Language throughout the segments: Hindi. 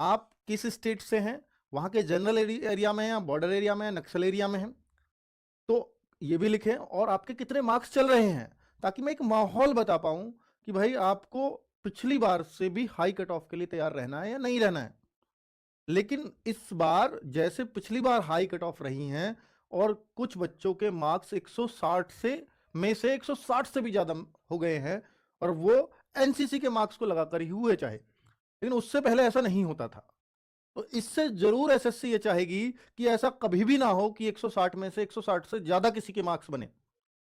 आप किस स्टेट से हैं, वहाँ के जनरल एरिया में हैं या बॉर्डर एरिया में, नक्सल एरिया में हैं, तो ये भी लिखें और आपके कितने मार्क्स चल रहे हैं, ताकि मैं एक माहौल बता पाऊँ कि भाई आपको पिछली बार से भी हाई कट ऑफ के लिए तैयार रहना है या नहीं रहना है। लेकिन इस बार जैसे पिछली बार हाई कट ऑफ रही हैं और कुछ बच्चों के मार्क्स 160 से 160 से भी ज्यादा हो गए हैं, और वो एनसीसी के मार्क्स को लगाकर ही हुए चाहे, लेकिन उससे पहले ऐसा नहीं होता था। तो इससे जरूर एसएससी ये चाहेगी कि ऐसा कभी भी ना हो कि 160 में से 160 से ज्यादा किसी के मार्क्स बने।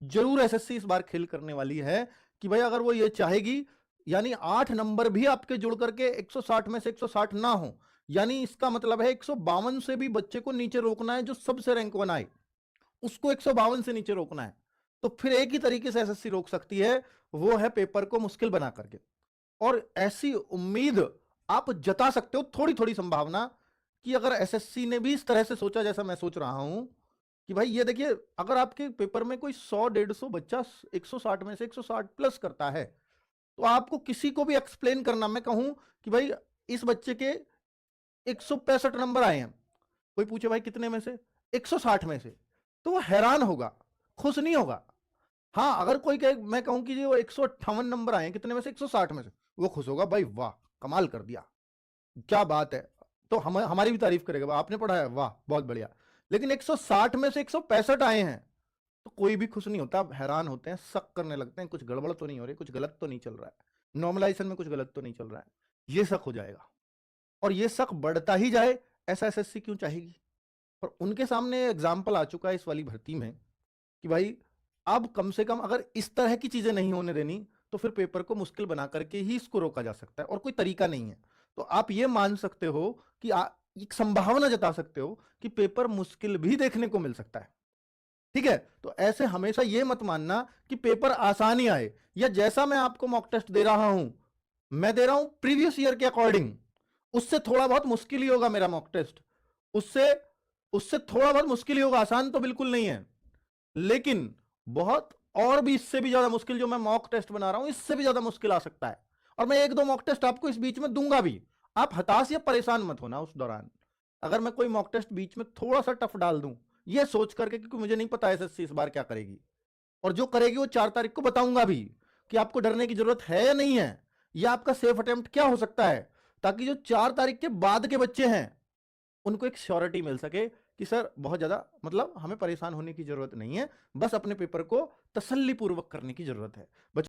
जरूर एसएससी इस बार खेल करने वाली है कि भाई अगर वो ये चाहेगी, यानी 8 नंबर भी आपके जुड़ करके 160 में से 160 ना हो, यानी इसका मतलब है 152 से भी बच्चे को नीचे रोकना है, जो सबसे रैंक 1 आए उसको 152 से नीचे रोकना है। तो फिर एक ही तरीके से एसएससी रोक सकती है, वो है पेपर को मुश्किल बना करके। और ऐसी उम्मीद आप जता सकते हो, थोड़ी थोड़ी संभावना, कि अगर एसएससी ने भी इस तरह से सोचा जैसा मैं सोच रहा हूं, कि भाई ये देखिए, अगर आपके पेपर में कोई 100-150 बच्चा 160 में से 160 प्लस करता है, तो आपको किसी को भी एक्सप्लेन करना, मैं कहूं कि भाई इस बच्चे के 165 नंबर आए हैं, कोई पूछे भाई कितने में से, 160 में से, तो वो हैरान होगा, खुश नहीं होगा। हाँ, अगर कोई कहे, मैं कहूं कि वो 158 नंबर आए हैं, कितने में से, 160 में से, वो खुश होगा, भाई वाह कमाल कर दिया, क्या बात है। तो हमारी भी तारीफ करेगा, आपने पढ़ा है, वाह बहुत बढ़िया। लेकिन 160 में से 165 आए हैं, तो कोई भी खुश नहीं होता, आप हैरान होते हैं, शक करने लगते हैं, कुछ गड़बड़ तो नहीं हो रही, कुछ गलत तो नहीं चल रहा है, नॉर्मलाइजेशन में कुछ गलत तो नहीं चल रहा है, ये शक हो जाएगा। और ये शक बढ़ता ही जाए, ऐसा एसएससी क्यों चाहेगी। पर उनके सामने एग्जाम्पल आ चुका है इस वाली भर्ती में, कि भाई अब कम से कम अगर इस तरह की चीजें नहीं होने देनी, तो फिर पेपर को मुश्किल बना करके ही इसको रोका जा सकता है, और कोई तरीका नहीं है। तो आप ये मान सकते हो कि एक संभावना जता सकते हो कि पेपर मुश्किल भी देखने को मिल सकता है। ठीक है, तो ऐसे हमेशा ये मत मानना कि पेपर आसान ही आए, या जैसा मैं आपको मॉक टेस्ट दे रहा हूं, मैं दे रहा हूं प्रीवियस ईयर के अकॉर्डिंग, उससे थोड़ा बहुत मुश्किल ही होगा मेरा मॉक टेस्ट, उससे उससे थोड़ा बहुत मुश्किल ही होगा, आसान तो बिल्कुल नहीं है। लेकिन बहुत, और भी इससे भी ज्यादा मुश्किल जो मैं मॉक टेस्ट बना रहा हूं, इससे भी ज्यादा मुश्किल आ सकता है। और मैं एक दो मॉक टेस्ट आपको इस बीच में दूंगा भी, आप हताश या परेशान मत होना उस दौरान, अगर मैं कोई मॉक टेस्ट बीच में थोड़ा सा टफ डाल दूं, ये सोच करके, क्योंकि मुझे नहीं पता एसएससी इस बार क्या करेगी, और जो करेगी वो 4 तारीख को बताऊंगा भी, कि आपको डरने की जरूरत है या नहीं है, या आपका सेफ अटेम्प्ट क्या हो सकता है, ताकि जो 4 तारीख के बाद के बच्चे हैं उनको एक श्योरिटी मिल सके कि सर बहुत ज्यादा, मतलब हमें परेशान होने की जरूरत नहीं है, बस अपने पेपर को तसल्ली पूर्वक करने की जरूरत है।